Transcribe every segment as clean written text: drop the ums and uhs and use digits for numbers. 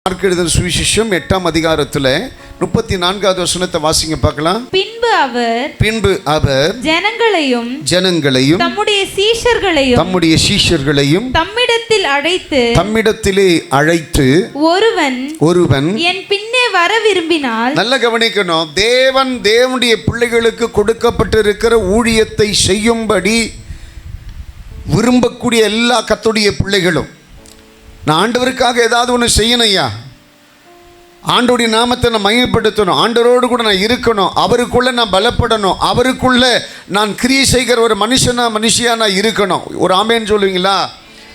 Mark எழுதின சுவிசேஷம் 8ஆம் அதிகாரத்தில் 34வது வசனத்தை வாசிங்க பார்க்கலாம். பின்பு அவர் ஜனங்களையும் தம்முடைய சீஷர்களையும் தம்மிடத்திலே அழைத்து ஒருவன் என் பின்னே வர விரும்பினால், நல்ல கவனிக்கணும், தேவனுடைய பிள்ளைகளுக்கு கொடுக்கப்பட்டிருக்கிற ஊழியத்தை செய்யும்படி விரும்பக்கூடிய எல்லா கர்த்தருடைய பிள்ளைகளும், நான் ஆண்டவருக்காக ஏதாவது ஒன்று செய்யணும் ஐயா, ஆண்டோடைய நாமத்தை நான் மையப்படுத்தணும், ஆண்டவரோடு கூட நான் இருக்கணும், அவருக்குள்ளே நான் பலப்படணும், அவருக்குள்ளே நான் கிரியை செய்கிற ஒரு மனுஷியா நான் இருக்கணும். ஒரு ஆமேன்னு சொல்லுவீங்களா?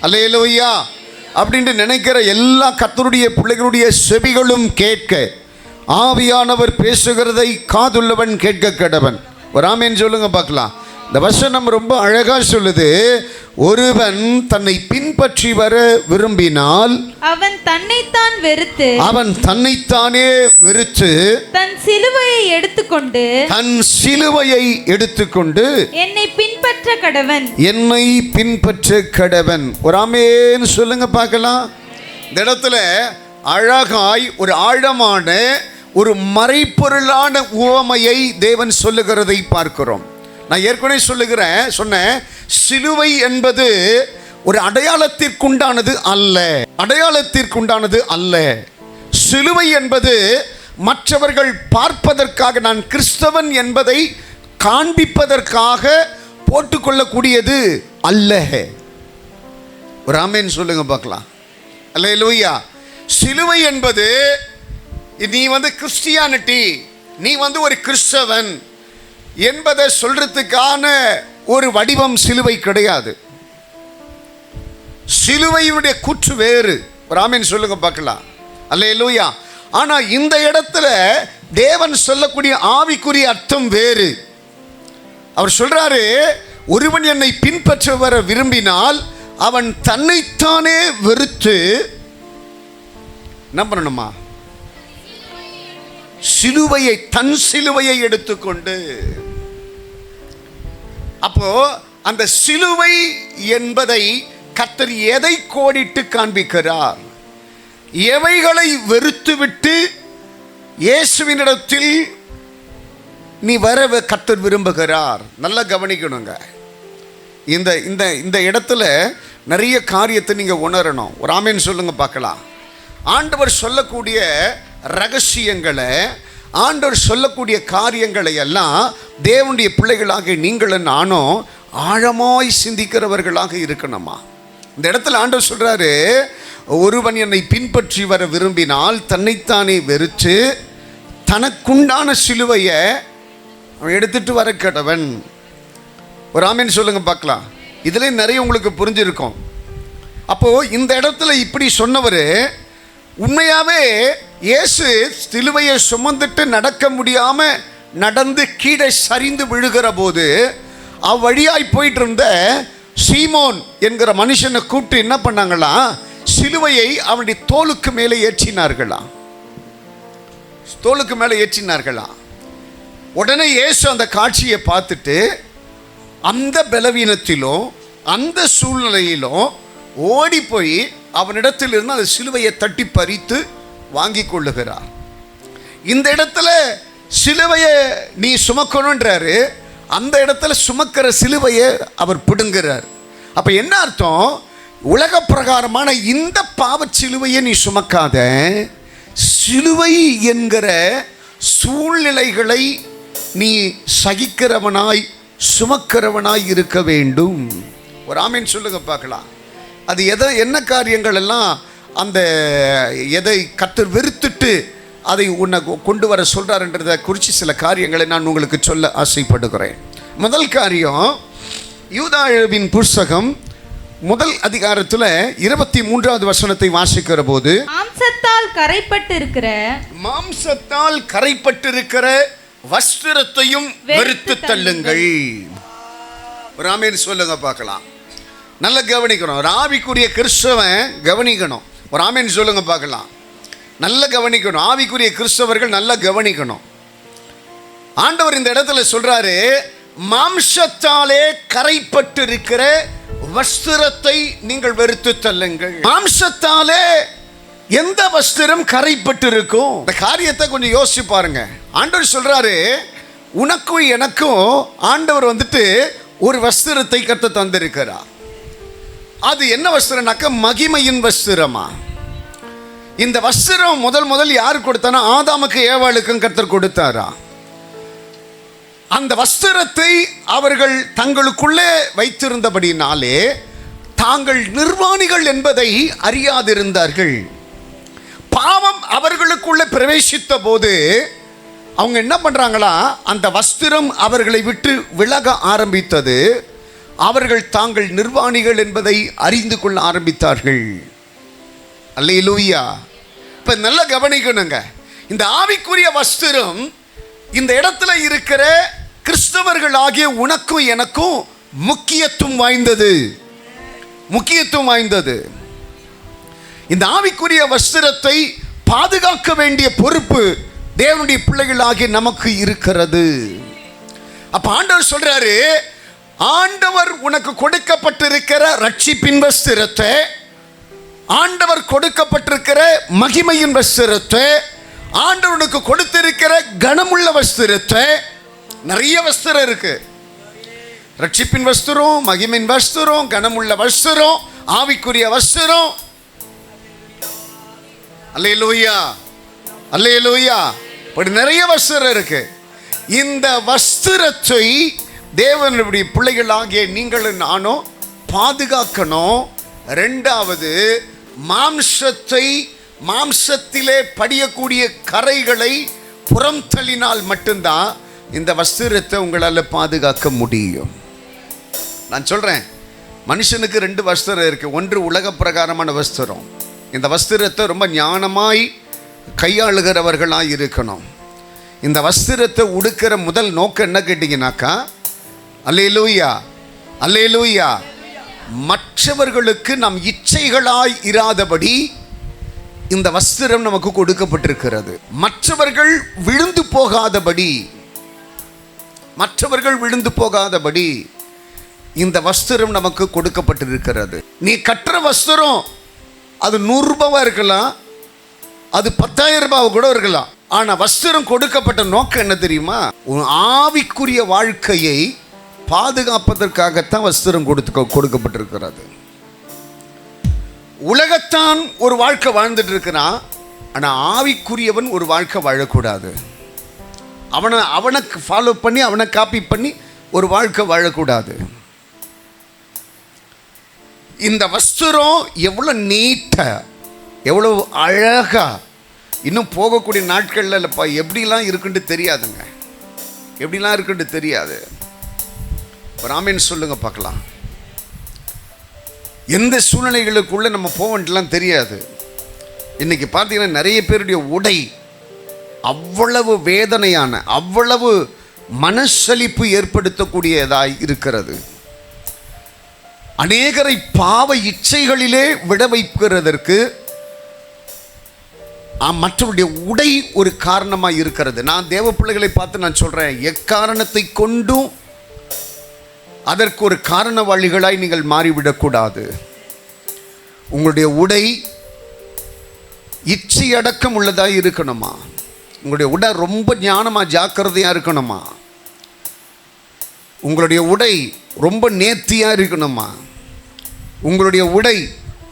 அல்லேலூயா அப்படின்ட்டு நினைக்கிற எல்லா கர்த்தருடைய பிள்ளைகளுடைய செவிகளும் கேட்க, ஆவியானவர் பேசுகிறதை காதுள்ளவன் கேட்க கடவன். ஒரு ஆமேன்னு சொல்லுங்க பார்க்கலாம். இந்த வசனம் ரொம்ப அழகாக சொல்லுது, ஒருவன் தன்னை பின்பற்றி வர விரும்பினால் அவன் தன்னைத்தானே வெறுத்து தன் சிலுவையை எடுத்துக்கொண்டு என்னை பின்பற்ற கடவன். ஒரு ஆமென் சொல்லுங்க பார்க்கலாம். இந்த இடத்துல அழகாய் ஒரு ஆழமான ஒரு மறைப்பொருளான உவமையை தேவன் சொல்லுகிறதை பார்க்கிறோம். நான் ஏற்கனவே சொன்னேன், சிலுவை என்பது ஒரு அடையாளத்திற்குண்டானது அல்ல. சிலுவை என்பது மற்றவர்கள் பார்ப்பதற்காக, நான் கிறிஸ்தவன் என்பதை காண்பிப்பதற்காக போட்டுக்கொள்ளக்கூடியது அல்ல. ஒரு ஆமென் சொல்லுங்க பார்க்கலாம். அல்லேலூயா. சிலுவை என்பது நீ கிறிஸ்டியானிட்டி, நீ ஒரு கிறிஸ்தவன் என்பதை சொல்றதுக்கான ஒரு வடிவம் சிலுவை கிடையாது. சிலுவையுடைய கூற்று வேறு. ஒரு ஆமென் சொல்லுங்க பார்க்கலாம். அல்லேலூயா. ஆனா இந்த இடத்துல தேவன் சொல்லக்கூடிய ஆவிக்குரிய அர்த்தம் வேறு. அவர் சொல்றாரு, ஒருவன் என்னை பின்பற்ற வர விரும்பினால் அவன் தன்னைத்தானே வெறுத்து என்ன பண்ணணுமா? தன் சிலுவையை எடுத்துக்கொண்டு. அப்போ அந்த சிலுவை என்பதை கர்த்தர் எதை கோடிட்டு காண்பிக்கிறார்? எவைகளை வெறுத்துவிட்டு இயேசுவினிடத்தில் நீ வர கர்த்தர் விரும்புகிறார்? நல்லா கவனிக்கணுங்க. இந்த இடத்துல நிறைய காரியத்தை நீங்க உணரணும். ஒரு ஆமென் சொல்லுங்க பார்க்கலாம். ஆண்டவர் சொல்லக்கூடிய ரகசியங்களை, ஆண்டவர் சொல்லக்கூடிய காரியங்களை எல்லாம் தேவனுடைய பிள்ளைகளாக நீங்களும் நானும் ஆழமாய் சிந்திக்கிறவர்களாக இருக்கணுமா? இந்த இடத்துல ஆண்டவர் சொல்றாரு, ஒருவன் என்னை பின்பற்றி வர விரும்பினால் தன்னைத்தானே வெறுத்து தனக்குண்டான சிலுவையை அவன் எடுத்துட்டு வர கடவன். ஒரு ஆமென் சொல்லுங்க பார்க்கலாம். இதுல நிறைய உங்களுக்கு புரிஞ்சிருக்கும். அப்போ இந்த இடத்துல இப்படி சொன்னவர் உண்மையாவே இயேசு சிலுவையை சுமந்துட்டு நடக்க முடியாம நடந்து கீழே சரிந்து விழுகிற போது அவ்வழியாய் போயிட்டு இருந்த சீமோன் என்கிற மனுஷனை கூப்பிட்டு என்ன பண்ணாங்களாம்? சிலுவையை அவனுடைய தோளுக்கு மேலே ஏற்றினார்களாம். உடனே இயேசு அந்த காட்சியை பார்த்துட்டு அந்த பலவீனத்திலும் அந்த சூழ்நிலையிலும் ஓடி போய் அவனிடத்தில் இருந்து அந்த சிலுவையை தட்டி பறித்து வாங்கி கொள்ளுகிறார். இந்த இடத்துல சிலுவையை நீ சுமக்கணுன்றாரு, அந்த இடத்துல சுமக்கிற சிலுவையை அவர் பிடுங்குறார். அப்ப என்ன அர்த்தம்? உலக பிரகாரமான இந்த பாவச் சிலுவையை நீ சுமக்காத, சிலுவை என்கிற சூழ்நிலைகளை நீ சகிக்கிறவனாய் சுமக்கிறவனாய் இருக்க வேண்டும். ஒரு ஆமென் சொல்லுங்க பார்க்கலாம். அது என்ன காரியங்கள் எல்லாம் அந்த எதை கர்த்தர் வெறுத்துட்டு அதை உன்னை கொண்டு வர சொல்றாருன்றதை குறித்து சில காரியங்களை நான் உங்களுக்கு சொல்ல ஆசைப்படுகிறேன். முதல் காரியம், யூதாவின் புஸ்தகம் 1 அதிகாரத்தில் 23வது வசனத்தை வாசிக்கிற போது, மாம்சத்தால் கரைப்பட்டிருக்கிற வஸ்திரத்தையும் வெறுத்து தள்ளுங்கள். ஒரு ஆமென் சொல்லுங்க பார்க்கலாம். நல்ல கவனிக்கணும். ஒரு ஆவிக்குரிய கிறிஸ்தவன் கவனிக்கணும். ஒரு ஆமென் சொல்லுங்க பார்க்கலாம். நல்ல கவனிக்கணும். ஆவிக்குரிய கிறிஸ்தவர்கள் நல்ல கவனிக்கணும். ஆண்டவர் இந்த இடத்துல சொல்றாரு, மாம்சத்தாலே கரைப்பட்டிருக்கிற வஸ்திரத்தை நீங்கள் வெறுத்து தள்ளுங்கள். மாம்சத்தாலே எந்த வஸ்திரம் கரைப்பட்டு இருக்கும்? இந்த காரியத்தை கொஞ்சம் யோசிச்சு பாருங்க. ஆண்டவர் சொல்றாரு, உனக்கும் எனக்கும் ஆண்டவர் ஒரு வஸ்திரத்தை கர்த்தர் தந்திருக்கிறார். அது என்ன வஸ்திரம்னாக்க மகிமையின் வஸ்திரமா. இந்த வஸ்திரம் முதல் யார் கொடுத்தானா? ஆதாமுக்கு ஏவாளுக்கும் கர்த்தர் கொடுத்தாரா. அந்த வஸ்திரத்தை அவர்கள் தங்களுக்குள்ளே வைத்திருந்தபடினாலே தாங்கள் நிர்வாணிகள் என்பதை அறியாதிருந்தார்கள். பாவம் அவர்களுக்குள்ளே பிரவேசித்த போது அவங்க என்ன பண்றாங்களா, அந்த வஸ்திரம் அவர்களை விட்டு விலக ஆரம்பித்தது. அவர்கள் தாங்கள் நிர்வாணிகள் என்பதை அறிந்து கொள்ள ஆரம்பித்தார்கள். அல்லேலூயா. இப்ப நல்ல கவனிக்கணுங்க. இந்த ஆவிக்குரிய வஸ்திரம் இந்த இடத்துல இருக்கிற கிறிஸ்தவர்கள் ஆகிய உனக்கும் எனக்கும் முக்கியத்துவம் வாய்ந்தது. இந்த ஆவிக்குரிய வஸ்திரத்தை பாதுகாக்க வேண்டிய பொறுப்பு தேவனுடைய பிள்ளைகளாகிய நமக்கு இருக்கிறது. அப்ப ஆண்டவர் சொல்றாரு, ஆண்டவர் உனக்கு கொடுக்கப்பட்டிருக்கிற ரட்சிப்பின் வஸ்திரத்தை, ஆண்டவர் கொடுக்கப்பட்டிருக்கிற மகிமையின் வஸ்திரத்தை, ஆண்டவர் உனக்கு கொடுத்திருக்கிற கனமுள்ள வஸ்திரத்தை. நிறைய வஸ்திரம் இருக்கு. ரட்சிப்பின் வஸ்திரம், மகிமையின் வஸ்திரம், கனமுள்ள வஸ்திரம், ஆவிக்குரிய வஸ்திரம். அல்லேலூயா, அல்லேலூயா. இப்படி நிறைய வஸ்திரம் இருக்கு. இந்த வஸ்திரத்தை தேவனுடைய பிள்ளைகளாகிய நீங்களும் நானும் பாதுகாக்கணும். ரெண்டாவது, மாம்சத்திலே படியக்கூடிய கரைகளை புறம் தள்ளினால் மட்டும்தான் இந்த வஸ்திரத்தை உங்களால் பாதுகாக்க முடியும். நான் சொல்றேன், மனுஷனுக்கு 2 வஸ்திரம் இருக்கு. ஒன்று உலக பிரகாரமான வஸ்திரம். இந்த வஸ்திரத்தை ரொம்ப ஞானமாய் கையாளுகிறவர்களாக இருக்கணும். இந்த வஸ்திரத்தை உடுக்கிற முதல் நோக்கம் என்ன கேட்டீங்கன்னாக்கா, அல்லேலூயா, அல்லேலூயா, மற்றவர்களுக்கு நாம் இச்சைகளாய் இராதபடி இந்த வஸ்திரம் நமக்கு கொடுக்கப்பட்டிருக்கிறது. மற்றவர்கள் விழுந்து போகாதபடி இந்த வஸ்திரம் நமக்கு கொடுக்கப்பட்டிருக்கிறது. நீ கட்டுற வஸ்திரம் அது 100 ரூபாவா இருக்கலாம், அது 10,000 ரூபாய் கூட இருக்கலாம். ஆனா வஸ்திரம் கொடுக்கப்பட்ட நோக்கம் என்ன தெரியுமா? உன் ஆவிக்குரிய வாழ்க்கையை பாதுகாப்பதற்காகத்தான் வஸ்திரம் கொடுக்கப்பட்டிருக்கிறது. உலகத்தான் ஒரு வாழ்க்கை வாழ்ந்துட்டு இருக்கிறான். ஆனா ஆவிக்குரியவன் ஒரு வாழ்க்கை வாழக்கூடாது. அவனை ஃபாலோ பண்ணி, அவனை காப்பி பண்ணி ஒரு வாழ்க்கை வாழக்கூடாது. இந்த வஸ்திரம் எவ்வளோ நீட்டா, எவ்வளோ அழகா, இன்னும் போகக்கூடிய நாட்களில் இல்லைப்பா எப்படிலாம் இருக்குன்னு தெரியாதுங்க. எப்படிலாம் இருக்குன்னு தெரியாது. ஒரு ஆமீன் சொல்லுங்க பார்க்கலாம். எந்த சூழ்நிலைகளுக்குள்ளே நம்ம போவோன்ட்டுலாம் தெரியாது. இன்னைக்கு பார்த்தீங்கன்னா நிறைய பேருடைய உடை அவ்வளவு வேதனையான, அவ்வளவு மனசலிப்பு ஏற்படுத்தக்கூடியதாய் இருக்கிறது. அநேகரை பாவ இச்சைகளிலே விட வைக்கிறதற்கு மற்றவருடைய உடை ஒரு காரணமாக இருக்கிறது. நான் தேவ பிள்ளைகளை பார்த்து நான் சொல்றேன், எக்காரணத்தை கொண்டும் அதற்கு ஒரு காரணவாளிகளாய் நீங்கள் மாறிவிடக்கூடாது. உங்களுடைய உடை இச்சை அடக்கம் உள்ளதாக இருக்கணுமா? உங்களுடைய உடை ரொம்ப ஞானமாக ஜாக்கிரதையாக இருக்கணுமா? உங்களுடைய உடை ரொம்ப நேர்த்தியாக இருக்கணுமா? உங்களுடைய உடை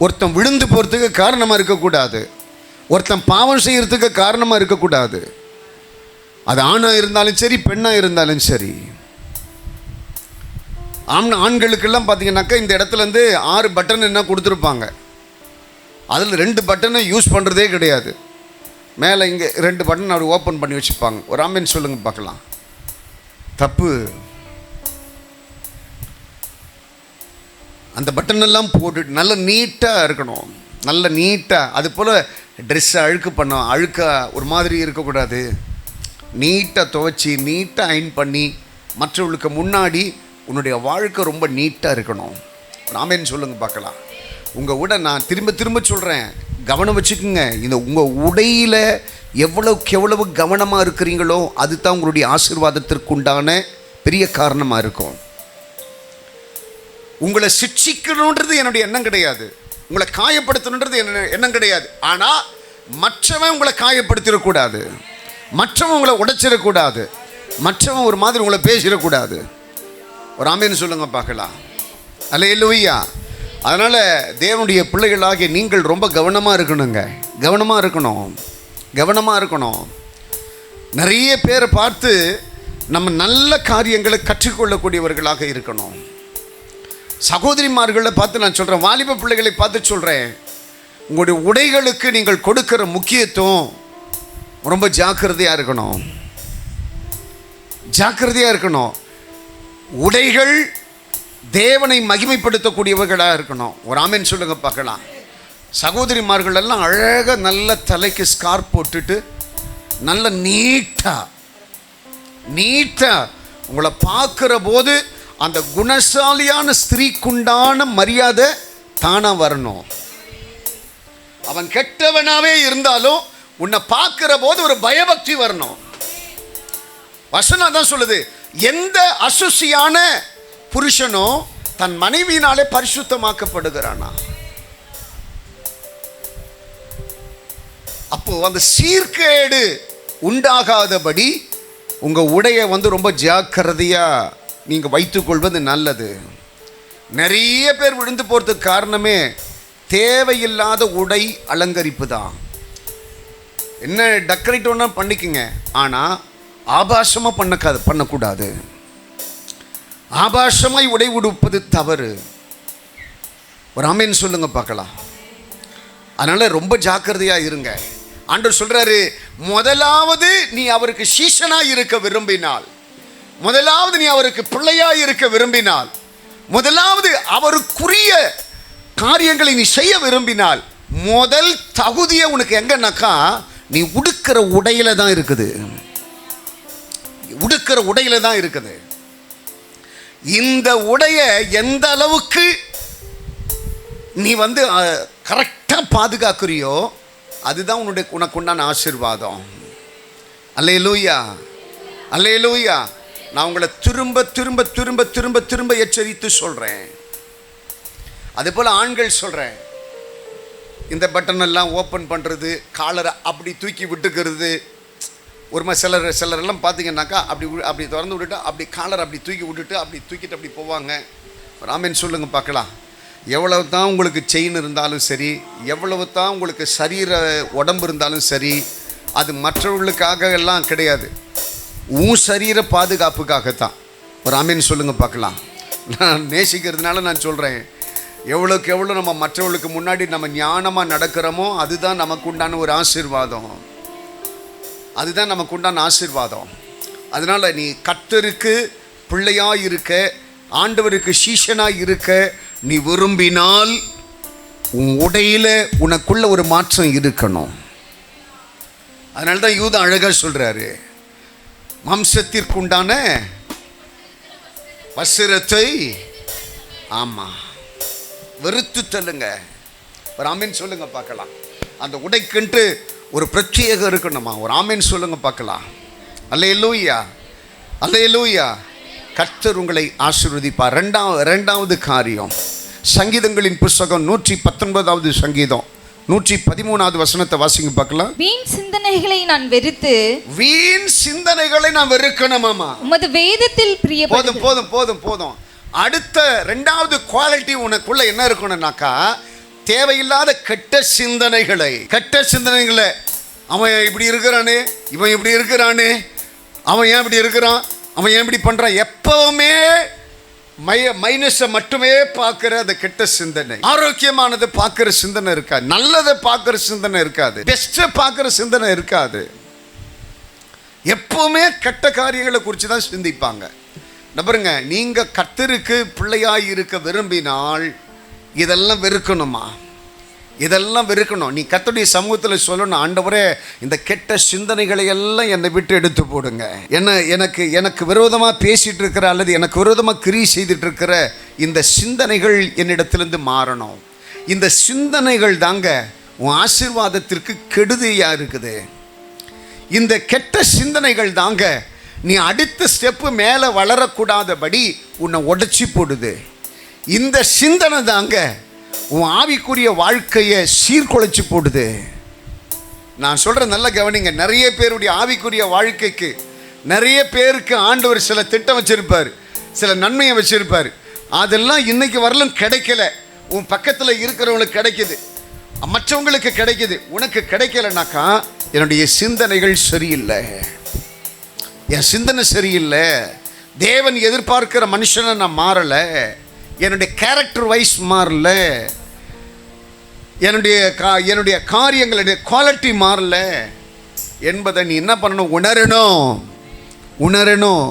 ஒருத்தன் விழுந்து போகிறதுக்கு காரணமாக இருக்கக்கூடாது. ஒருத்தன் பாவம் செய்கிறதுக்கு காரணமாக இருக்கக்கூடாது. அது ஆணாக இருந்தாலும் சரி, பெண்ணாக இருந்தாலும் சரி. ஆண்களுக்கெல்லாம் பார்த்தீங்கன்னாக்கா இந்த இடத்துலேருந்து 6 பட்டன் என்ன கொடுத்துருப்பாங்க. அதில் 2 பட்டனை யூஸ் பண்ணுறதே கிடையாது. மேலே இங்கே 2 பட்டன் அவர் ஓப்பன் பண்ணி வச்சுப்பாங்க. ஒரு ஆமீன் சொல்லுங்க பார்க்கலாம். தப்பு. அந்த பட்டன் எல்லாம் போட்டு நல்ல நீட்டாக இருக்கணும். நல்ல நீட்டாக, அது போல் ட்ரெஸ்ஸை அழுக்க ஒரு மாதிரி இருக்கக்கூடாது. நீட்டாக துவைச்சி, நீட்டாக அயன் பண்ணி, மற்றவர்களுக்கு முன்னாடி உன்னுடைய வாழ்க்கை ரொம்ப நீட்டாக இருக்கணும். ஆமீன் சொல்லுங்க பார்க்கலாம். உங்கள் உடை, நான் திரும்ப சொல்கிறேன், கவனம் வச்சுக்கோங்க. இந்த உங்கள் உடையில் எவ்வளவுக்கு எவ்வளவு கவனமாக இருக்கிறீங்களோ அதுதான் உங்களுடைய ஆசீர்வாதத்திற்குண்டான பெரிய காரணமாக இருக்கும். உங்களை சிட்சிக்கணுன்றது என்னுடைய எண்ணம் கிடையாது. உங்களை காயப்படுத்தணுன்றது எண்ணம் கிடையாது. ஆனால் மற்றவன் உங்களை காயப்படுத்திடக்கூடாது, மற்றவன் உங்களை உடைச்சிடக்கூடாது, மற்றவன் ஒரு மாதிரி உங்களை பேசிடக்கூடாது. ஒரு ஆமேன்னு சொல்லுங்க பார்க்கலாம். அல்லேலூயா. அதனால் தேவனுடைய பிள்ளைகளாகிய நீங்கள் ரொம்ப கவனமாக இருக்கணுங்க, கவனமாக இருக்கணும். நிறைய பேரை பார்த்து நம்ம நல்ல காரியங்களை கற்றுக்கொள்ளக்கூடியவர்களாக இருக்கணும். சகோதரிமார்களை பார்த்து நான் சொல்கிறேன், வாலிப பிள்ளைகளை பார்த்து சொல்கிறேன், உங்களுடைய உடைகளுக்கு நீங்கள் கொடுக்கிற முக்கியத்துவம் ரொம்ப ஜாக்கிரதையாக இருக்கணும். உடைகள் தேவனை மகிமைப்படுத்தக்கூடியவர்களாக இருக்கணும். ஒரு ஆமென் சொல்லுங்க பார்க்கலாம். சகோதரிமார்கள் எல்லாம் அழகாக நல்ல தலைக்கு ஸ்கார்ப் போட்டுட்டு நல்ல நீட்டாக உங்களை பார்க்குற போது அந்த குணசாலியான ஸ்திரீக்குண்டான மரியாதை தானாக வரணும். அவன் கெட்டவனாவே இருந்தாலும் உன்னை பார்க்கிற போது ஒரு பயபக்தி வரணும். வசனம் தான் சொல்லுது, எந்த அசுசியான புருஷனோ தன் மனைவியினாலே பரிசுத்தமாக்கப்படுகிறானா. அப்போ அந்த சீர்கேடு உண்டாகாதபடி உங்க உடையை ரொம்ப ஜாக்கிரதையா நீங்க வைத்துக்கொள்வது நல்லது. நிறைய பேர் விழுந்து போறதுக்கு காரணமே தேவையில்லாத உடை அலங்கரிப்பு தான். என்ன டெக்கரேட் ஒன்றா பண்ணிக்கங்க, ஆனால் ஆபாசமாக பண்ணக்கூடாது. ஆபாசமாய் உடை உடுப்பது தவறு. ஒரு ஆமென் சொல்லுங்க பார்க்கலாம். அதனால் ரொம்ப ஜாக்கிரதையாக இருங்க. ஆண்டவர் சொல்கிறாரு, முதலாவது நீ அவருக்கு சீஷனாக இருக்க விரும்பினால், முதலாவது நீ அவருக்கு பிள்ளையாக இருக்க விரும்பினால், முதலாவது அவருக்குரிய காரியங்களை நீ செய்ய விரும்பினால், முதல் தகுதியை உனக்கு எங்கன்னாக்கா நீ உடுக்கிற உடையில தான் இருக்குது. இந்த உடையை எந்த அளவுக்கு நீ கரெக்டாக பாதுகாக்கிறியோ அதுதான் உனக்கு உண்டான ஆசீர்வாதம். அல்லேலூயா. நான் உங்களை திரும்ப திரும்ப திரும்ப திரும்ப திரும்ப எச்சரித்து சொல்கிறேன். அதே போல் ஆண்கள் சொல்கிறேன், இந்த பட்டன் எல்லாம் ஓப்பன் பண்ணுறது, காலரை அப்படி தூக்கி விட்டுக்கிறது. ஒரு சிலரெல்லாம் பார்த்தீங்கன்னாக்கா அப்படி திறந்து விட்டுட்டு அப்படி காலரை அப்படி தூக்கி விட்டுட்டு அப்படி தூக்கிட்டு அப்படி போவாங்க. ராமன் சொல்லுங்க பார்க்கலாம். எவ்வளவு தான் உங்களுக்கு செயின் இருந்தாலும் சரி, எவ்வளவு தான் உங்களுக்கு சரீர உடம்பு இருந்தாலும் சரி, அது மற்றவர்களுக்காக எல்லாம் கிடையாது, உன் சரீர பாதுகாப்புக்காகத்தான். ஒரு ஆமீன் சொல்லுங்க பார்க்கலாம். நான் நேசிக்கிறதுனால நான் சொல்கிறேன், எவ்வளோக்கு எவ்வளோ நம்ம மற்றவர்களுக்கு முன்னாடி நம்ம ஞானமாக நடக்கிறோமோ அதுதான் நமக்கு உண்டான ஒரு ஆசீர்வாதம். அதனால் நீ கர்த்தருக்கு பிள்ளையாக இருக்க, ஆண்டவருக்கு சீஷனாக இருக்க நீ விரும்பினால் உன் உடையில் உனக்குள்ள ஒரு மாற்றம் இருக்கணும். அதனால தான் யூதா அழகாக சொல்கிறாரு, மாம்சத்திற்குண்டான வஸ்திரத்தை வெறுத்து தள்ளுங்க. ஒரு ஆமீன் சொல்லுங்க பார்க்கலாம். அந்த உடைக்கென்று ஒரு பிரத்யேகம் இருக்கணுமா? ஒரு ஆமீன் சொல்லுங்க பார்க்கலாம். அல்லேலூயா. கர்த்தர் உங்களை ஆசீர்வதிப்பார். இரண்டாவது காரியம், சங்கீதங்களின் புஸ்தகம் 119வது சங்கீதம் 113வது வசனத்தை வாசிங்க பார்க்கலாம். வீண் சிந்தனைகளை நான் வெறுக்கணுமாமா. உமது வேதத்தில் பிரியப்படுகிறேன். போதும். அடுத்த இரண்டாவது குவாலிட்டி உனக்குள்ள என்ன இருக்கணும்னாக்கா, தேவையில்லாத கெட்ட சிந்தனைகளை, அவன் இப்படி இருக்கிறானே, இவன் இப்படி இருக்கிறானே, அவன் ஏன் இப்படி இருக்கிறான், அவன் ஏன் இப்படி பண்ணுறான், எப்பவுமே மைனஸை மட்டுமே பார்க்குற அந்த கெட்ட சிந்தனை. ஆரோக்கியமானதை பார்க்குற சிந்தனை இருக்காது, நல்லதை பார்க்குற சிந்தனை இருக்காது, பெஸ்ட்டை பார்க்குற சிந்தனை இருக்காது. எப்பவுமே கெட்ட காரியங்களை குறித்து தான் சிந்திப்பாங்க. நம்பருங்க, நீங்கள் கர்த்தருக்கு பிள்ளையாய் இருக்க விரும்பினால் இதெல்லாம் வெறுக்கணும். நீ கர்த்தருடைய சமூகத்தில் சொல்லணும், ஆண்டவரே இந்த கெட்ட சிந்தனைகளை எல்லாம் என்னை விட்டு எடுத்து போடுங்க. எனக்கு விரோதமாக பேசிகிட்டு இருக்கிற அல்லது எனக்கு விரோதமாக கிரி செய்துட்டு இருக்கிற இந்த சிந்தனைகள் என்னிடத்திலிருந்து மாறணும். இந்த சிந்தனைகள் தாங்க உன் ஆசீர்வாதத்திற்கு கெடுதியாக இருக்குது. இந்த கெட்ட சிந்தனைகள் தாங்க நீ அடுத்த ஸ்டெப்பு மேலே வளரக்கூடாதபடி உன்னை உடைச்சி போடுது. இந்த சிந்தனை தாங்க உன் ஆவிக்குரிய வாழ்க்கையை சீர்குலைச்சு போடுது. நான் சொல்கிறேன், நல்ல கவனிங்க. நிறைய பேருடைய ஆவிக்குரிய வாழ்க்கைக்கு, நிறைய பேருக்கு ஆண்டவர் சில திட்டம் வச்சிருப்பார், சில நன்மையை வச்சிருப்பார். அதெல்லாம் இன்னைக்கு வரலும் கிடைக்கல. உன் பக்கத்தில் இருக்கிறவங்களுக்கு கிடைக்குது, மற்றவங்களுக்கு கிடைக்குது, உனக்கு கிடைக்கலனாக்கா என்னுடைய சிந்தனைகள் சரியில்லை, என் சிந்தனை சரியில்லை, தேவன் எதிர்பார்க்கிற மனுஷனை நான் மாறலை, என்னுடைய கேரக்டர் வைஸ் மாறல, என்னுடைய காரியங்களுடைய குவாலிட்டி மாறல என்பதை நீ என்ன பண்ணணும்? உணரணும்.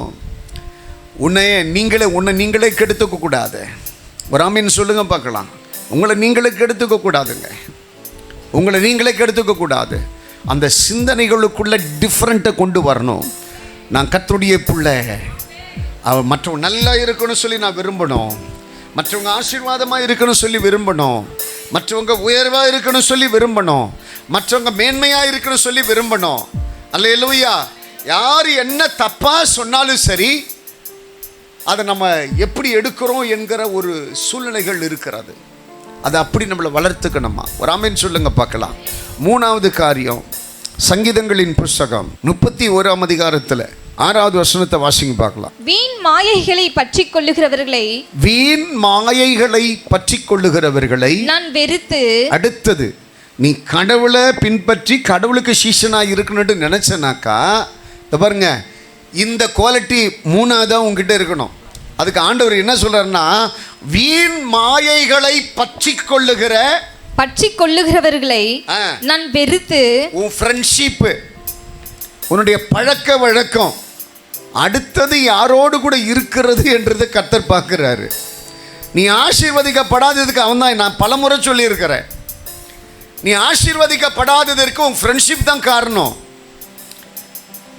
உன்னை நீங்களே கெடுத்துக்க கூடாது. ஒரு ஆமீன் சொல்லுங்க பார்க்கலாம். உங்களை நீங்களே கெடுத்துக்க கூடாதுங்க. உங்களை நீங்களே கெடுத்துக்க கூடாது. அந்த சிந்தனைகளுக்குள்ள டிஃப்ரெண்ட்டை கொண்டு வரணும். நான் கர்த்தருடைய பிள்ளை, மற்றவங்க நல்லா இருக்கணும்னு சொல்லி நான் விரும்பணும், மற்றவங்க ஆசீர்வாதமாக இருக்கணும் சொல்லி விரும்பணும், மற்றவங்க உயர்வாக இருக்கணும் சொல்லி விரும்பணும், மற்றவங்க மேன்மையாக இருக்கணும் சொல்லி விரும்பணும். அல்லேலூயா. யார் என்ன தப்பாக சொன்னாலும் சரி, அதை நம்ம எப்படி எடுக்கிறோம் என்கிற ஒரு சூழ்நிலைகள் இருக்கிறது. அதை அப்படி நம்மளை வளர்த்துக்கணுமா? ஒரு ஆமீன் சொல்லுங்க பார்க்கலாம். 3வது காரியம், சங்கீதங்களின் புஸ்தகம் 31ஆம் அதிகாரத்தில் 6வது வசனத்தை வாசிங்க பார்க்கலாம். வீண் மாயைகளை பற்றிக் கொள்ளுகிறவர்களை நான் வெறுத்து. அடுத்தது, நீ கடவுளை பின்பற்றி கடவுளுக்கு சீஷனாக இருக்கணும்னு நினைச்சனாக்கா, பாருங்க, இந்த குவாலிட்டி 3ஆவதாக உங்ககிட்ட இருக்கணும். அதுக்கு ஆண்டவர் என்ன சொல்றாருன்னா, வீண் மாயைகளை பற்றிக் கொள்ளுகிறவர்களை நான் வெறுத்து. உன் ஃப்ரெண்ட்ஷிப், உன்னுடைய பழக்க வழக்கம், அடுத்தது யாரோடு கூட இருக்கிறது என்றது கர்த்தர் பார்க்கிறாரு. நீ ஆசீர்வதிக்கப்படாததுக்கு அவன் தான், நான் பலமுறை சொல்லியிருக்கிறேன், நீ ஆசீர்வதிக்கப்படாததற்கு உன் ஃப்ரெண்ட்ஷிப் தான் காரணம்.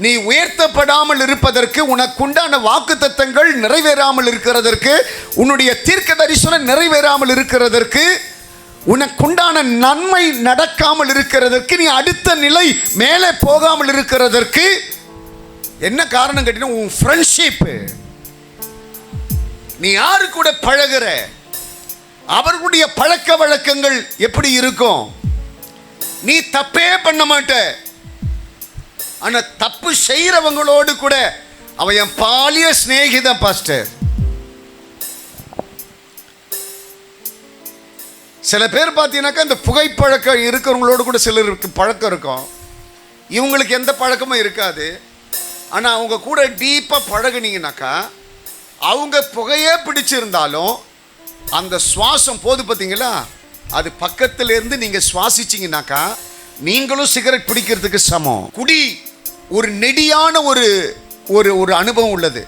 நீ உயர்த்தப்படாமல் இருப்பதற்கு, உனக்குண்டான வாக்குத்தத்தங்கள் நிறைவேறாமல் இருக்கிறதற்கு, உன்னுடைய தீர்க்க தரிசனம் நிறைவேறாமல் இருக்கிறதற்கு, உனக்குண்டான நன்மை நடக்காமல் இருக்கிறதற்கு, நீ அடுத்த நிலை மேலே போகாமல் இருக்கிறதற்கு என்ன காரணம் கேட்டீங்கன்னா, உன் ஃப்ரெண்ட்ஷிப். நீ யாரு கூட பழகுற, அவர்களுடைய பழக்க வழக்கங்கள் எப்படி இருக்கும்? நீ தப்பே பண்ண மாட்ட, ஆனா தப்பு செய்யறவங்களோடு கூட அவன் என் பாலிய சிநேகிதன் பாஸ்டர். சில பேர் பார்த்தீங்கன்னாக்கா, இந்த புகைப்பழக்கம் இருக்கிறவங்களோடு கூட சிலருக்கு பழக்கம் இருக்கும், இவங்களுக்கு எந்த பழக்கமும் இருக்காது. ஆனால் அவங்க கூட டீப்பாக பழகுனீங்கனாக்கா, அவங்க புகையே பிடிச்சிருந்தாலும் அந்த சுவாசம் போது பார்த்தீங்களா, அது பக்கத்திலேருந்து நீங்கள் சுவாசிச்சிங்கனாக்கா நீங்களும் சிகரெட் பிடிக்கிறதுக்கு சமம். குடி ஒரு நெடியான ஒரு ஒரு அனுபவம் உள்ளது.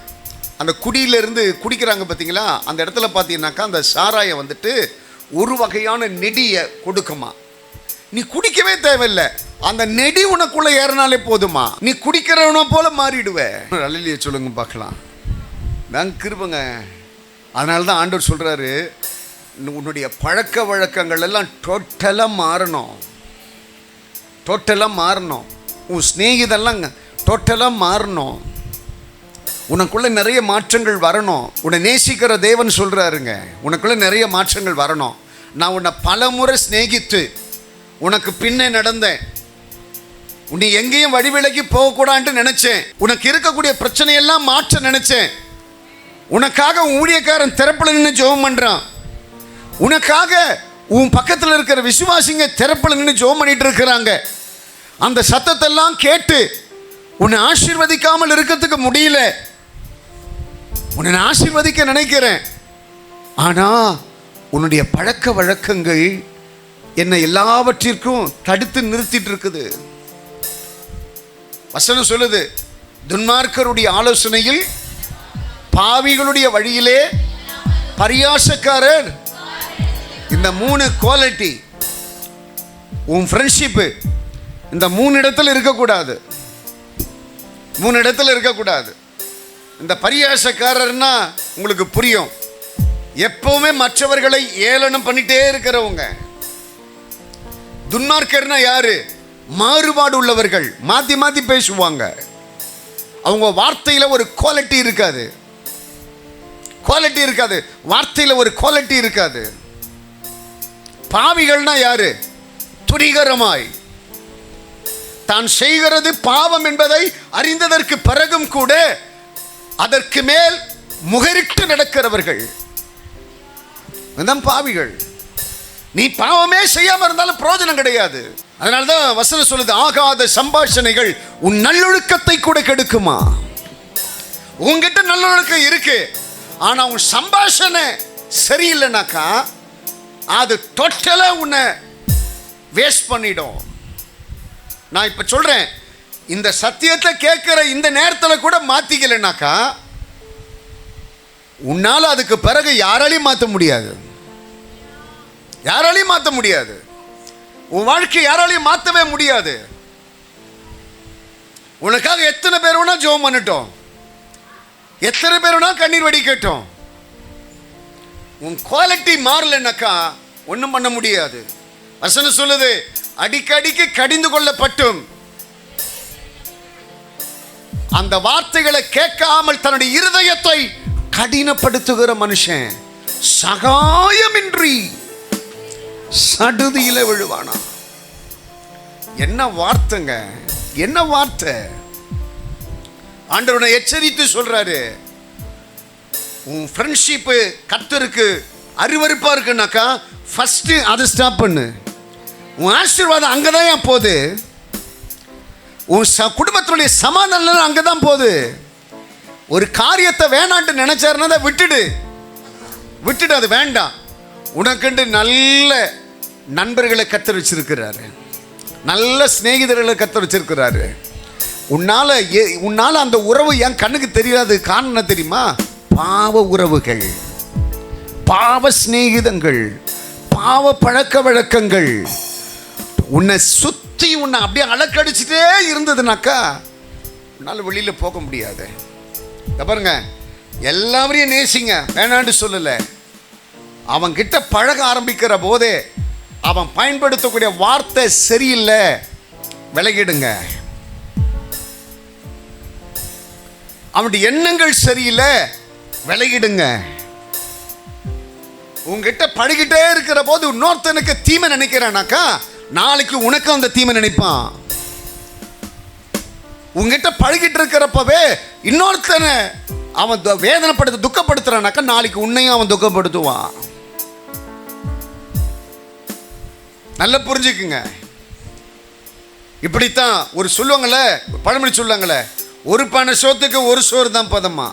அந்த குடியிலேருந்து குடிக்கிறாங்க பார்த்தீங்களா, அந்த இடத்துல பார்த்தீங்கன்னாக்கா அந்த சாராயம் வந்துட்டு ஒரு வகையான நெடியை கொடுக்குமா. நீ குடிக்கவே தேவையில்லை, அந்த நெடி உனக்குள்ள ஏறினாலே போதுமா, நீ குடிக்கிறவன போல மாறிடுவேன். அல்லேலூயா சொல்லுங்க பார்க்கலாம். நாங்கள் கிருபங்க. அதனால தான் ஆண்டவர் சொல்கிறாரு, உன்னுடைய பழக்க வழக்கங்கள் எல்லாம் டோட்டலாக மாறணும், டோட்டலாக மாறணும். உன் ஸ்நேகிதெல்லாம் டோட்டலாக மாறணும். உனக்குள்ளே நிறைய மாற்றங்கள் வரணும். உன்னை நேசிக்கிற தேவன் சொல்கிறாருங்க, உனக்குள்ளே நிறைய மாற்றங்கள் வரணும். நான் உன்னை பல முறை ஸ்நேகித்து உனக்கு பின்னே நடந்தேன், உன்னை எங்கேயும் வழிவிலகி போகக்கூடாதுன்னு நினச்சேன், உனக்கு இருக்கக்கூடிய பிரச்சனையெல்லாம் மாற்ற நினச்சேன். உனக்காக ஊழியக்காரன் திறப்பில் நின்று ஜெபம் பண்ணுறான், உனக்காக உன் பக்கத்தில் இருக்கிற விசுவாசிங்க திறப்பில் நின்று ஜெபம் பண்ணிட்டு இருக்கிறாங்க. அந்த சத்தத்தெல்லாம் கேட்டு உன்னை ஆசீர்வதிக்காமல் இருக்கிறதுக்கு முடியல. உன்னை ஆசீர்வதிக்க நினைக்கிறேன், ஆனால் உன்னுடைய பழக்க வழக்கங்கள் என்னை எல்லாவற்றிற்கும் தடுத்து நிறுத்திட்டு இருக்குது. வசனம் சொல்லுது, துன்மார்க்கருடைய ஆலோசனையில், பாவிகளுடைய வழியிலே பரியாசக்காரர். இந்த 3 குவாலிட்டி, உன் ஃப்ரெண்ட்ஷிப்பு இந்த 3 இடத்துல இருக்கக்கூடாது, 3 இடத்துல இருக்கக்கூடாது. இந்த பரியாசக்காரர்னா உங்களுக்கு புரியும், எப்பவுமே மற்றவர்களை ஏளனம் பண்ணிட்டே இருக்கிறவங்க. துன்மார்க்கர்னா யாரு? மாறுபாடு உள்ளவர்கள், மாற்றி மாற்றி பேசுவாங்க. அவங்க வார்த்தையில் ஒரு குவாலிட்டி இருக்காது, குவாலிட்டி இருக்காது, வார்த்தையில் ஒரு குவாலிட்டி இருக்காது. பாவிகள்னா யாரு? துணிகரமாய் தான் செய்கிறது பாவம் என்பதை அறிந்ததற்கு பிறகும் கூட அதற்கு மேல் முகரிட்டு நடக்கிறவர்கள் பாவிகள். நீ பாவமே செய்யாம இருந்தாலும் பிரயோஜனம் கிடையாது. அதனால்தான் வசனம் சொல்லுது, ஆகாத சம்பாஷணைகள் உன் நல்லொழுக்கத்தை கூட கெடுக்குமா. உங்ககிட்ட நல்லொழுக்கம் இருக்கு, ஆனா உன் சம்பாஷணை சரியில்லைனாக்கா அது டோட்டலா உன்னை வேஸ்ட் பண்ணிடும். நான் இப்ப சொல்றேன், இந்த சத்தியத்தை கேட்கிற இந்த நேரத்தில் கூட மாத்திக்கலைனாக்கா உன்னால அதுக்கு பிறகு யாராலையும் மாற்ற முடியாது. யாராலையும் மாற்ற முடியாது. உன் வாழ்க்கை யாராலையும் மாற்றவே முடியாது. உனக்காக எத்தனை பேர் வேணா ஜெபம் பண்ணட்டும், எத்தனை பேர் வேணா கண்ணீர் வடிக்கட்டும், உன் குவாலிட்டி மாறலன்னாக்கா ஒன்றும் பண்ண முடியாது. வசனம் சொல்லுது, அடிக்கடிக்கு கடிந்து கொள்ளப்பட்டும் அந்த வார்த்தைகளை கேட்காமல் தன்னுடைய இருதயத்தை கடினப்படுத்துகிற மனுஷன் சகாயமின்றி சடுதியில விழுவானா. என்ன வார்த்தைங்க, என்ன வார்த்தை. ஆண்டவனை எச்சரித்து சொல்றாரு, உன் ஃப்ரெண்ட்ஷிப்பு கர்த்தருக்கு அருவருப்பா இருக்குனாக்கா ஃபர்ஸ்ட் அதை ஸ்டாப் பண்ணு. உன் ஆசீர்வாதம் அங்கதான் போகுது, உன் குடும்பத்தினுடைய சமாதானம் அங்கதான் போகுது. ஒரு காரியத்தை வேணான்ட்டு நினைச்சாருன்னா விட்டுடு, அது வேண்டாம். உனக்குண்டு நல்ல நண்பர்களை கத்தர் வச்சிருக்கிறாரு, நல்ல சிநேகிதர்களை கத்தர் வச்சிருக்கிறாரு. உன்னால அந்த உறவு என் கண்ணுக்கு தெரியாது. காரணம் தெரியுமா? பாவ உறவுகள், பாவ சிநேகிதங்கள், பாவ பழக்க வழக்கங்கள் உன்னை சுத்தி உன்னை அப்படியே அலக்கடிச்சுட்டே இருந்ததுனாக்கா உன்னால வெளியில போக முடியாது. பாருங்க, எல்லாரையும் நேசிங்க, வேணான்னு சொல்லல. அவன் கிட்ட பழக ஆரம்பிக்கிற போதே அவன் பயன்படுத்தக்கூடிய வார்த்தை சரியில்லை, விலகிடுங்க. அவனுடைய எண்ணங்கள் சரியில்லை, விலகிடுங்க. உங்ககிட்ட பழகிட்டே இருக்கிற போது இன்னொருத்தனுக்கு தீமை நினைக்கிறானாக்கா நாளைக்கு உனக்கு அந்த தீமை நினைப்பான். உங்ககிட்ட பழகிட்டு இருக்கிறப்பவே இன்னொருத்தனை அவன் வேதனைப்படுத்த துக்கப்படுத்துறானாக்கா நாளைக்கு உன்னையும் அவன் துக்கப்படுத்துவான். நல்லா புரிஞ்சுக்குங்க. இப்படித்தான் ஒரு சொல்லுவாங்களே, பழமொழி சொல்லுவாங்களே, ஒரு பானை சோத்துக்கு ஒரு சோறு தான் பதமா.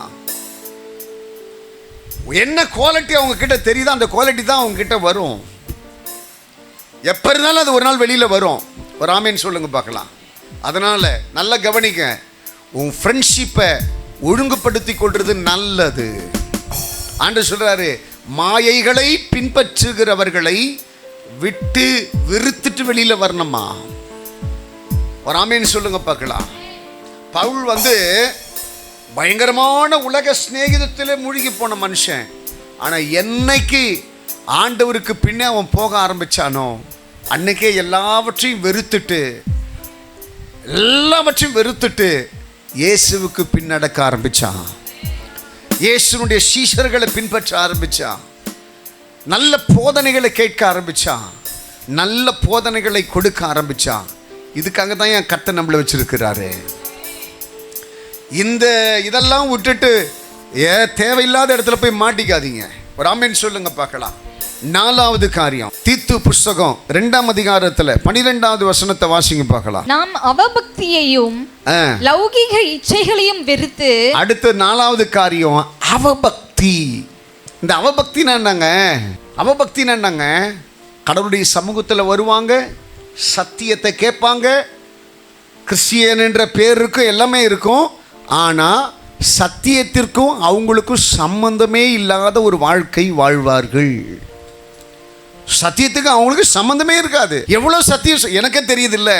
என்ன குவாலிட்டி அவங்க கிட்ட தெரியுதோ அந்த குவாலிட்டி தான் அவங்க கிட்ட வரும். எப்ப இருந்தாலும் அது ஒரு நாள் வெளியில வரும். ஒரு ஆமேன்னு சொல்லுங்க பார்க்கலாம். அதனால நல்லா கவனிக்க, உன் ஃப்ரெண்ட்ஷிப்பை ஒழுங்குபடுத்தி கொள்றது நல்லது. ஆண்டு சொல்றாரு, மாயைகளை பின்பற்றுகிறவர்களை விட்டு வெறுத்துட்டு வெளியில வரணுமா. ஒரு ஆமேன்னு சொல்லுங்க பார்க்கலாம். பவுல் பயங்கரமான உலக சிநேகிதத்திலே மூழ்கி போன மனுஷன். ஆனா என்னைக்கு ஆண்டவருக்கு பின்னே அவன் போக ஆரம்பிச்சானோ அன்னைக்கே எல்லாவற்றையும் வெறுத்துட்டு இயேசுவுக்கு பின்னடக்க ஆரம்பிச்சான். இயேசுனுடைய சீஷர்களை பின்பற்ற ஆரம்பிச்சான். நல்ல போதனைகளை கேட்க ஆரம்பிச்சான். நல்ல போதனைகளை கொடுக்க ஆரம்பிச்சான். இதுக்காக தான் என் கர்த்தர் நம்மளை வச்சிருக்கிறாரு. இதெல்லாம் விட்டுட்டு தேவையில்லாத இடத்துல போய் மாட்டிக்காதீங்க. ஒரு ஆமென் சொல்லுங்க பார்க்கலாம். 4வது காரியம், தீத்து புஸ்தகம் 2ஆம் அதிகாரத்துல 12வது வசனத்தை வாசிங்க பார்க்கலாம். நாம் அவபக்தியையும் லௌகிக இச்சைகளையும் வெறுத்து. அடுத்து 4வது காரியம் அவபக்தி. இந்த அவபக்தினா என்னங்க? கடவுளுடைய சமூகத்தில் வருவாங்க, சத்தியத்தை கேட்பாங்க, கிறிஸ்டியன் என்ற பேர் இருக்கும், எல்லாமே இருக்கும். ஆனால் சத்தியத்திற்கும் அவங்களுக்கும் சம்பந்தமே இல்லாத ஒரு வாழ்க்கை வாழ்வார்கள். சத்தியத்துக்கு அவங்களுக்கு சம்பந்தமே இருக்காது. எவ்வளோ சத்தியம் எனக்கே தெரியுது இல்லை.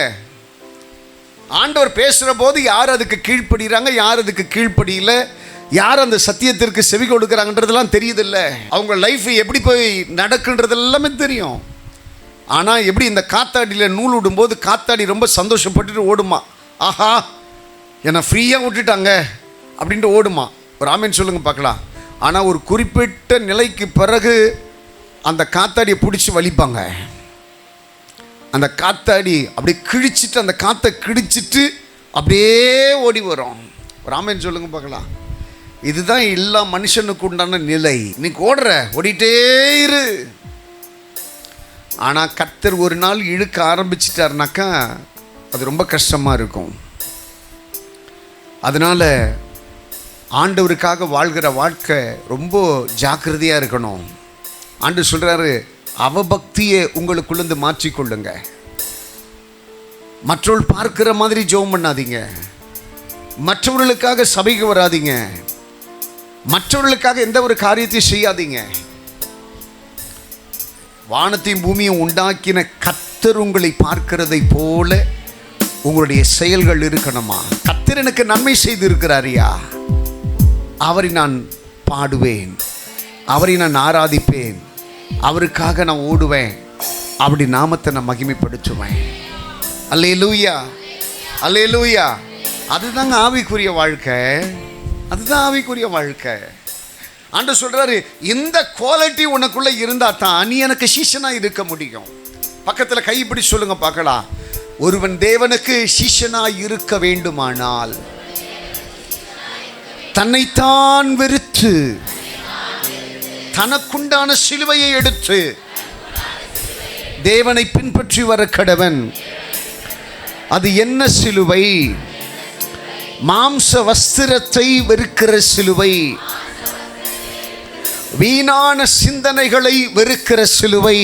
ஆண்டவர் பேசுகிற போது யார் அதுக்கு கீழ்ப்படுகிறாங்க, யார் அதுக்கு கீழ்ப்படியில், யார் அந்த சத்தியத்திற்கு செவி கொடுக்குறாங்கன்றதெல்லாம் தெரியுது இல்லை. அவங்க லைஃப் எப்படி போய் நடக்குன்றது எல்லாமே தெரியும். ஆனால் எப்படி இந்த காத்தாடியில் நூல் விடும்போது காத்தாடி ரொம்ப சந்தோஷப்பட்டுட்டு ஓடுமா, ஆஹா என்னை ஃப்ரீயாக விட்டுட்டாங்க அப்படின்ட்டு ஓடுமா. ஒரு ஆமேன் சொல்லுங்க பார்க்கலாம். ஆனால் ஒரு குறிப்பிட்ட நிலைக்கு பிறகு அந்த காத்தாடியை பிடிச்சி வலிப்பாங்க. அந்த காத்தாடி அப்படியே கிழிச்சிட்டு, அந்த காற்றை கிழிச்சிட்டு அப்படியே ஓடி வரும். ராமன் சொல்லுங்க பார்க்கலாம். இதுதான் எல்லா மனுஷனுக்கு உண்டான நிலை. இன்னைக்கு ஓடிட்டே இரு. ஆனால் கர்த்தர் ஒரு நாள் இழுக்க ஆரம்பிச்சிட்டாருனாக்கா அது ரொம்ப கஷ்டமாக இருக்கும். அதனால் ஆண்டவருக்காக வாழ்கிற வாழ்க்கை ரொம்ப ஜாக்கிரதையாக இருக்கணும். ஆண்டு சொல்கிறாரு, அவபக்தியை உங்களுக்குள்ளேருந்து மாற்றிக்கொள்ளுங்க. மற்றவர்கள் பார்க்கிற மாதிரி ஜெபம் பண்ணாதீங்க. மற்றவர்களுக்காக சபைக்கு வராதீங்க. மற்றவர்களுக்காக எந்த ஒரு காரியத்தையும் செய்யாதீங்க. வானத்தையும் பூமியும் உண்டாக்கின கர்த்தர் உங்களை பார்க்கிறதை போல உங்களுடைய செயல்கள் இருக்கணுமா? கர்த்தர் எனக்கு நன்மை செய்து இருக்கிறாரியா, அவரை நான் பாடுவேன், அவரை நான் ஆராதிப்பேன், அவருக்காக நான் ஓடுவேன், அப்படி நாமத்தை நான் மகிமைப்படுத்துவேன். அல்லேலூயா, அல்லேலூயா. அதுதாங்க ஆவிக்குரிய வாழ்க்கை. அதுதான் ஆவிக்குரிய வாழ்க்கை. ஆண்டவர் சொல்றாரு, இந்த குவாலிட்டி உனக்குள்ள இருந்தா தான் நீ எனக்கு சீஷனா இருக்க முடியும். பக்கத்தில் கைப்பிடி சொல்லுங்க பார்க்கலாம். ஒருவன் தேவனுக்கு சீஷனா இருக்க வேண்டுமானால் தன்னைத்தான் வெறுத்து தனக்குண்டான சிலுவையை எடுத்து தேவனை பின்பற்றி வர கடவன். அது என்ன சிலுவை? மாம்ச வஸ்திரத்தை வெறுக்கிற சிலுவை, வீணான சிந்தனைகளை வெறுக்கிற சிலுவை,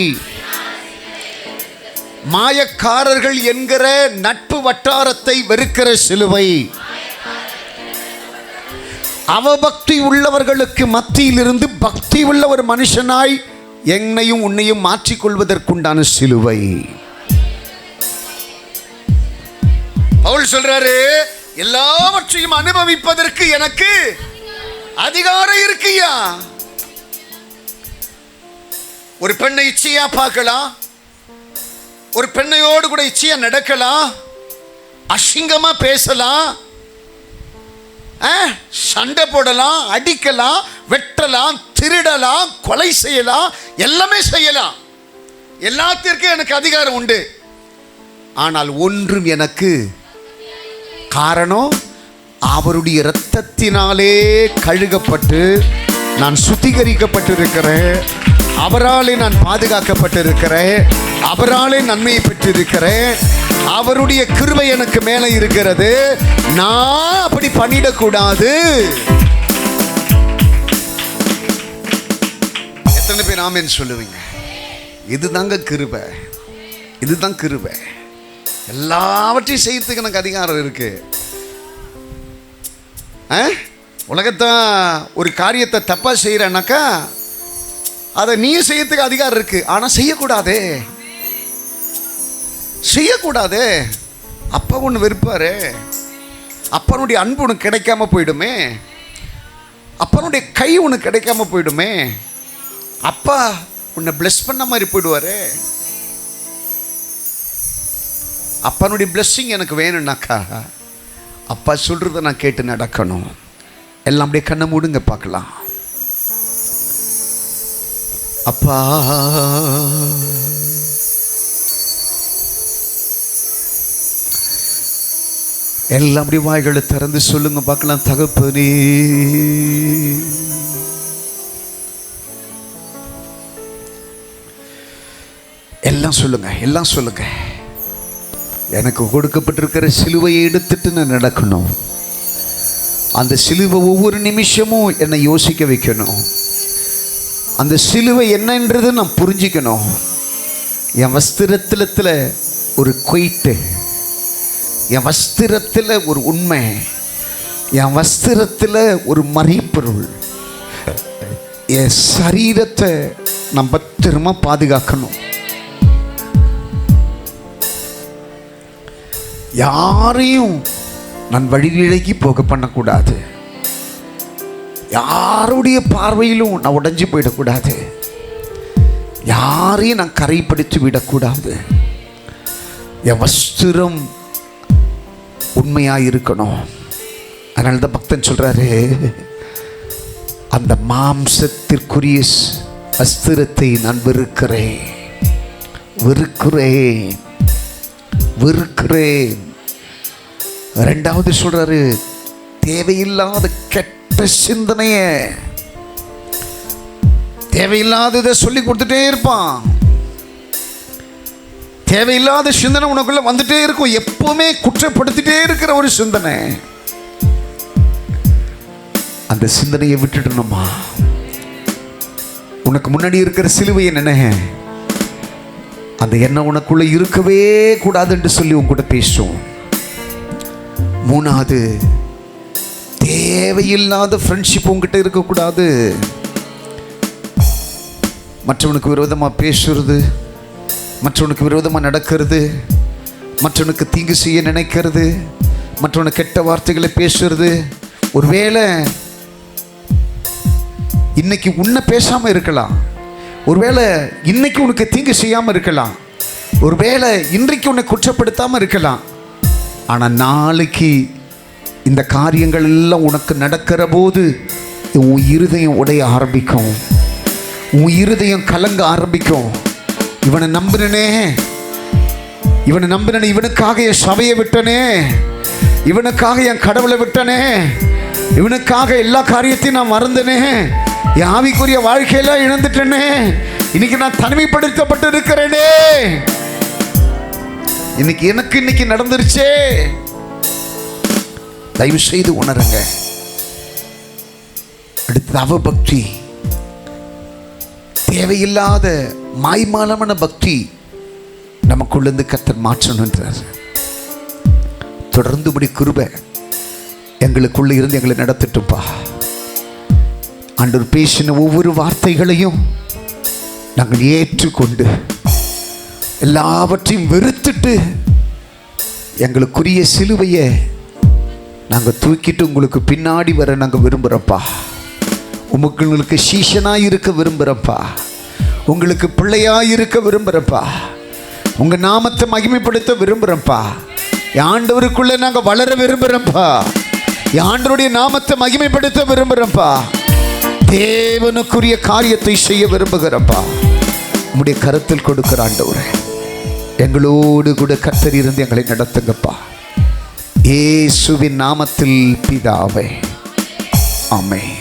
மாயக்காரர்கள் என்கிற நட்பு வட்டாரத்தை வெறுக்கிற சிலுவை, அவபக்தி உள்ளவர்களுக்கு மத்தியிலிருந்து பக்தி உள்ள ஒரு மனுஷனாய் என்னையும் உன்னையும் மாற்றிக்கொள்வதற்குண்டான சிலுவை. பவுல் சொல்றாரு, எல்லாவற்றையும் அனுபவிப்பதற்கு எனக்கு அதிகாரம் இருக்குயா. ஒரு பெண்ணை இச்சையா பார்க்கலாம், ஒரு பெண்ணையோடு கூட இச்சையா நடக்கலாம், அசிங்கமா பேசலாம், சண்டை போடலாம், அடிக்கலாம், வெட்டலாம், திருடலாம், கொலை செய்யலாம், எல்லாமே செய்யலாம். எல்லாத்திற்கும் எனக்கு அதிகாரம் உண்டு. ஆனால் ஒன்றும் எனக்கு காரணம், அவருடைய இரத்தத்தினாலே கழுகப்பட்டு நான் சுத்திகரிக்கப்பட்டிருக்கிறேன், அவராலே நான் பாதுகாக்கப்பட்டிருக்கிறேன், அவராலே நன்மையை பெற்றிருக்கிறேன், அவருடைய கிருபை எனக்கு மேலே இருக்கிறது. நான் அப்படி பண்ணிடக்கூடாது. எத்தனை பேர் ஆமென் சொல்லுவீங்க? இதுதாங்க கிருபை, இதுதான் கிருபை. எல்லாவற்றையும் செய்யறதுக்கு எனக்கு அதிகாரம் இருக்கு. உலகத்தான் ஒரு காரியத்தை தப்பா செய்யறனாக்கா அதை நீயும் செய்யறதுக்கு அதிகாரம் இருக்கு. ஆனா செய்யக்கூடாதே, செய்யக்கூடாது. அப்பா ஒன்று வெறுப்பாரு, அப்பனுடைய அன்பு உனக்கு கிடைக்காம போயிடுமே, அப்பனுடைய கை உனக்கு கிடைக்காம போயிடுமே, அப்பா உன்னை பிளஸ் பண்ண மாதிரி போயிடுவாரு. அப்பனுடைய பிளஸ்ஸிங் எனக்கு வேணும்னாக்கா அப்பா சொல்றதை நான் கேட்டு நடக்கணும். எல்லாம் அப்படியே கண்ணை மூடுங்க பார்க்கலாம். அப்பா எல்லாம் அப்படி வாய்களை திறந்து சொல்லுங்க பார்க்கலாம். தகப்பனே, எல்லாம் சொல்லுங்க, எல்லாம் சொல்லுங்க. எனக்கு கொடுக்கப்பட்டிருக்கிற சிலுவையை எடுத்துட்டு நான் நடக்கணும். அந்த சிலுவை ஒவ்வொரு நிமிஷமும் என்னை யோசிக்க வைக்கணும். அந்த சிலுவை என்னன்றது நான் புரிஞ்சிக்கணும். என் வஸ்திரத்தில் ஒரு கொய்ட்டு, என் வஸ்திரத்தில் ஒரு உண்மை, என் வஸ்திரத்தில் ஒரு மறைப்பொருள். என் சரீரத்தை நான் பத்திரமா பாதுகாக்கணும். யாரையும் நான் வழிவிலகி போக பண்ணக்கூடாது. யாருடைய பார்வையிலும் நான் உடைஞ்சு போயிடக்கூடாது. யாரையும் நான் கரைப்படுத்தி விடக்கூடாது. என் வஸ்திரம் உண்மையாக இருக்கணும். அதனால தான் பக்தன் சொல்றாரு, அந்த மாம்சத்திற்குரிய அஸ்திரத்தை நான் வெறுக்கிறேன், வெறுக்கிறேன், வெறுக்கிறேன். ரெண்டாவது சொல்றாரு, தேவையில்லாத கெட்ட சிந்தனைய, தேவையில்லாததை சொல்லி கொடுத்துட்டே இருப்பான். தேவையில்லாத சிந்தனை உனக்குள்ள வந்துட்டே இருக்கும். எப்பவுமே குற்றப்படுத்திட்டே இருக்கிற ஒரு சிந்தனை. அந்த சிந்தனையை விட்டுடணுமா? உனக்கு முன்னாடி இருக்கிற சிலுவையை நினைங்க. அந்த எண்ணம் உனக்குள்ள இருக்கவே கூடாது என்று சொல்லி உங்ககிட்ட பேசும். மூணாவது, தேவையில்லாத ஃப்ரெண்ட்ஷிப் உங்ககிட்ட இருக்கக்கூடாது. மற்றவனுக்கு விரோதமாக பேசுறது, மற்றவனுக்கு விரோதமாக நடக்கிறது, மற்றவனுக்கு தீங்கு செய்ய நினைக்கிறது, மற்றவனுக்கு கெட்ட வார்த்தைகளை பேசுறது. ஒருவேளை இன்னைக்கு உன்னை பேசாமல் இருக்கலாம், ஒருவேளை இன்னைக்கு உனக்கு தீங்கு செய்யாமல் இருக்கலாம், ஒருவேளை இன்றைக்கு உன்னை குற்றப்படுத்தாமல் இருக்கலாம். ஆனால் நாளைக்கு இந்த காரியங்கள் எல்லாம் உனக்கு நடக்கிற போது உன் இருதயம் உடைய ஆரம்பிக்கும், உன் இருதயம் கலங்க ஆரம்பிக்கும். இவனை நம்பினே, இவனை நம்பினே, இவனுக்காக என் சபையை விட்டனே, இவனுக்காக என் கடவுளை விட்டனே, இவனுக்காக எல்லா காரியத்தையும் நான் மறந்தனே, என் ஆவிக்குரிய வாழ்க்கையெல்லாம் இழந்துட்டனே, இன்னைக்கு நான் தனிமைப்படுத்தப்பட்டு இருக்கிறேனே, இன்னைக்கு நடந்துருச்சே. தயவு செய்து உணருங்க. அடுத்தது அவபக்தி, தேவையில்லாத மாய்மாலமான பக்தி நமக்குள்ளேருந்து கர்த்தர் மாற்றணுன்றார். தொடர்ந்து இப்படி கிருபை எங்களுக்குள்ள இருந்து எங்களை நடத்திட்டுப்பா. ஆண்டவர் பேசின ஒவ்வொரு வார்த்தைகளையும் நாங்கள் ஏற்றுக்கொண்டு எல்லாவற்றையும் வெறுத்துட்டு எங்களுக்குரிய சிலுவையை நாங்கள் தூக்கிட்டு உங்களுக்கு பின்னாடி வர நாங்கள் விரும்புகிறோம்ப்பா. உங்களுக்கு சீஷனாக இருக்க விரும்புகிறப்பா, உங்களுக்கு பிள்ளையாக இருக்க விரும்புகிறப்பா, உங்கள் நாமத்தை மகிமைப்படுத்த விரும்புகிறப்பா. ஆண்டவருக்குள்ளே நாங்கள் வளர விரும்புகிறோம்ப்பா, ஆண்டவருடைய நாமத்தை மகிமைப்படுத்த விரும்புகிறோம்ப்பா. தேவனுக்குரிய காரியத்தை செய்ய விரும்புகிறப்பா. உம்முடைய கருத்தில் கொடுக்கிற ஆண்டவரே, எங்களோடு கூட கர்த்தர் இருந்து எங்களை நடத்துங்கப்பா. இயேசுவின் நாமத்தில் பிதாவே, ஆமென்.